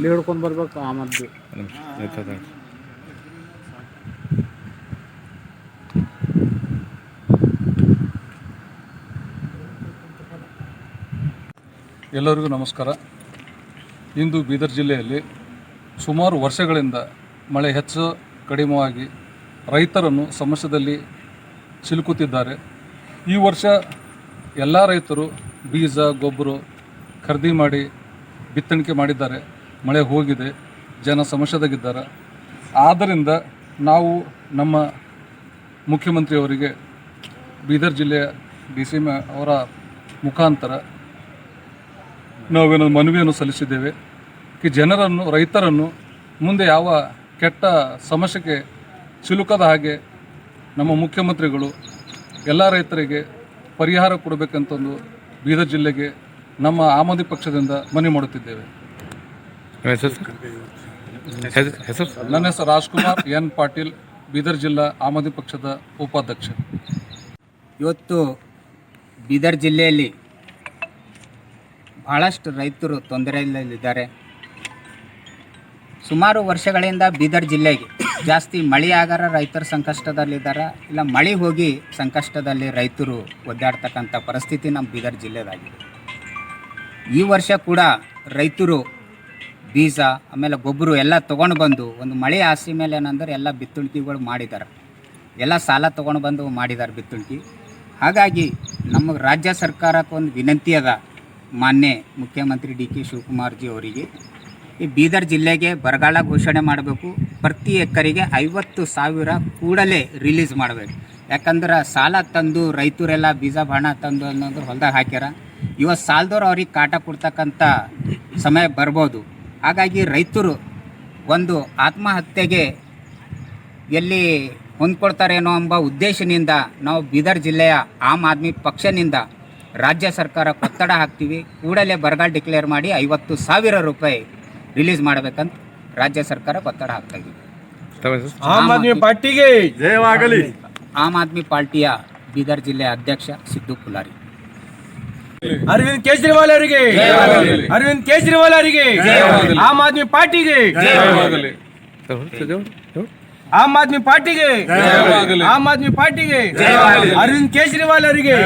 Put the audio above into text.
ಇಲ್ಲಿ ಹಿಡ್ಕೊಂಡು ಬರ್ಬೇಕು ಆಮದ್ದು. ಎಲ್ಲರಿಗೂ ನಮಸ್ಕಾರ. ಇಂದು ಬೀದರ್ ಜಿಲ್ಲೆಯಲ್ಲಿ ಸುಮಾರು ವರ್ಷಗಳಿಂದ ಮಳೆ ಹೆಚ್ಚು ಕಡಿಮೆಯಾಗಿ ರೈತರನ್ನು ಸಮಸ್ಯೆಯಲ್ಲಿ ಸಿಲುಕುತ್ತಿದ್ದಾರೆ. ಈ ವರ್ಷ ಎಲ್ಲ ರೈತರು ಬೀಜ ಗೊಬ್ಬರ ಖರೀದಿ ಮಾಡಿ ಬಿತ್ತಣಿಕೆ ಮಾಡಿದ್ದಾರೆ. ಮಳೆ ಹೋಗಿದೆ, ಜನ ಸಮಸ್ಯೆದಾಗಿದ್ದಾರೆ. ಆದ್ದರಿಂದ ನಾವು ನಮ್ಮ ಮುಖ್ಯಮಂತ್ರಿಯವರಿಗೆ ಬೀದರ್ ಜಿಲ್ಲೆಯ DCM ಅವರ ಮುಖಾಂತರ ನಾವೇನು ಮನವಿಯನ್ನು ಸಲ್ಲಿಸಿದ್ದೇವೆ. ಜನರನ್ನು ರೈತರನ್ನು ಮುಂದೆ ಯಾವ ಕೆಟ್ಟ ಸಮಸ್ಯೆಗೆ ಸಿಲುಕದ ಹಾಗೆ ನಮ್ಮ ಮುಖ್ಯಮಂತ್ರಿಗಳು ಎಲ್ಲ ರೈತರಿಗೆ ಪರಿಹಾರ ಕೊಡಬೇಕಂತಂದು ಬೀದರ್ ಜಿಲ್ಲೆಗೆ ನಮ್ಮ ಆಮ್ ಆದ್ಮಿ ಪಕ್ಷದಿಂದ ಮನವಿ ಮಾಡುತ್ತಿದ್ದೇವೆ. ನನ್ನ ಹೆಸರು ರಾಜ್ಕುಮಾರ್ N. ಪಾಟೀಲ್, ಬೀದರ್ ಜಿಲ್ಲಾ ಆಮ್ ಆದ್ಮಿ ಪಕ್ಷದ ಉಪಾಧ್ಯಕ್ಷ. ಇವತ್ತು ಬೀದರ್ ಜಿಲ್ಲೆಯಲ್ಲಿ ಭಾಳಷ್ಟು ರೈತರು ತೊಂದರೆಯಲ್ಲಿದ್ದಾರೆ. ಸುಮಾರು ವರ್ಷಗಳಿಂದ ಬೀದರ್ ಜಿಲ್ಲೆಗೆ ಜಾಸ್ತಿ ಮಳೆ ಆಗಾರ ರೈತರು ಸಂಕಷ್ಟದಲ್ಲಿದ್ದಾರೆ, ಇಲ್ಲ ಮಳೆ ಹೋಗಿ ಸಂಕಷ್ಟದಲ್ಲಿ ರೈತರು ಒದ್ದಾಡ್ತಕ್ಕಂಥ ಪರಿಸ್ಥಿತಿ ನಮ್ಮ ಬೀದರ್ ಜಿಲ್ಲೆದಾಗಿದೆ. ಈ ವರ್ಷ ಕೂಡ ರೈತರು ಬೀಜ ಆಮೇಲೆ ಗೊಬ್ಬರ ಎಲ್ಲ ತೊಗೊಂಡು ಬಂದು ಒಂದು ಮಳೆ ಆಸೆ ಮೇಲೆ ಏನಂದ್ರೆ ಎಲ್ಲ ಬಿತ್ತುಣಿಕೆಗಳು ಮಾಡಿದ್ದಾರೆ, ಎಲ್ಲ ಸಾಲ ತೊಗೊಂಡು ಬಂದು ಮಾಡಿದ್ದಾರೆ ಬಿತ್ತುಣಿಕೆ. ಹಾಗಾಗಿ ನಮ್ಮ ರಾಜ್ಯ ಸರ್ಕಾರಕ್ಕೆ ಒಂದು ವಿನಂತಿ ಅದ, ಮಾನ್ಯ ಮುಖ್ಯಮಂತ್ರಿ DK ಶಿವಕುಮಾರ್ಜಿ ಅವರಿಗೆ ಈ ಬೀದರ್ ಜಿಲ್ಲೆಗೆ ಬರಗಾಲ ಘೋಷಣೆ ಮಾಡಬೇಕು. ಪ್ರತಿ ಎಕರೆಗೆ 50,000 ಕೂಡಲೇ ರಿಲೀಸ್ ಮಾಡಬೇಕು. ಯಾಕಂದ್ರೆ ಸಾಲ ತಂದು ರೈತರೆಲ್ಲ ಬೀಜ ಬಾಣ ತಂದು ಅನ್ನೋದು ಹೊಲ್ದಾಗ ಹಾಕ್ಯಾರ. ಇವತ್ತು ಸಾಲದವ್ರು ಅವ್ರಿಗೆ ಕಾಟ ಕೊಡ್ತಕ್ಕಂಥ ಸಮಯ ಬರ್ಬೋದು. ಹಾಗಾಗಿ ರೈತರು ಒಂದು ಆತ್ಮಹತ್ಯೆಗೆ ಎಲ್ಲಿ ಹೊಂದ್ಕೊಳ್ತಾರೇನೋ ಎಂಬ ಉದ್ದೇಶದಿಂದ ನಾವು ಬೀದರ್ ಜಿಲ್ಲೆಯ ಆಮ್ ಆದ್ಮಿ ಪಕ್ಷದಿಂದ ರಾಜ್ಯ ಸರ್ಕಾರ ಒತ್ತಡ ಹಾಕ್ತೀವಿ. ಕೂಡಲೇ ಬರಗಾಲ ಡಿಕ್ಲೇರ್ ಮಾಡಿ 50,000 ರೂಪಾಯಿ ರಿಲೀಸ್ ಮಾಡಬೇಕಂತ ರಾಜ್ಯ ಸರ್ಕಾರ ಒತ್ತಡ ಹಾಕ್ತಾ ಇದ್ದೀವಿ. ಆಮ್ ಆದ್ಮಿ ಪಾರ್ಟಿಗೆ ಜಯವಾಗಲಿ. ಆಮ್ ಆದ್ಮಿ ಪಾರ್ಟಿಯ ಬೀದರ್ ಜಿಲ್ಲೆಯ ಅಧ್ಯಕ್ಷ ಸಿದ್ದು ಪುಲಾರಿ. ಅರವಿಂದ್ ಕೇಜ್ರಿವಾಲ್ ಅವರಿಗೆ, ಅರವಿಂದ್ ಕೇಜ್ರಿವಾಲ್ ಅವರಿಗೆ, ಆಮ್ ಆದ್ಮಿ ಪಾರ್ಟಿಗೆ, ಆಮ್ ಆದ್ಮಿ ಪಾರ್ಟಿಗೆ, ಆಮ್ ಆದ್ಮಿ ಪಾರ್ಟಿಗೆ, ಅರವಿಂದ್ ಕೇಜ್ರಿವಾಲ್ ಅವರಿಗೆ.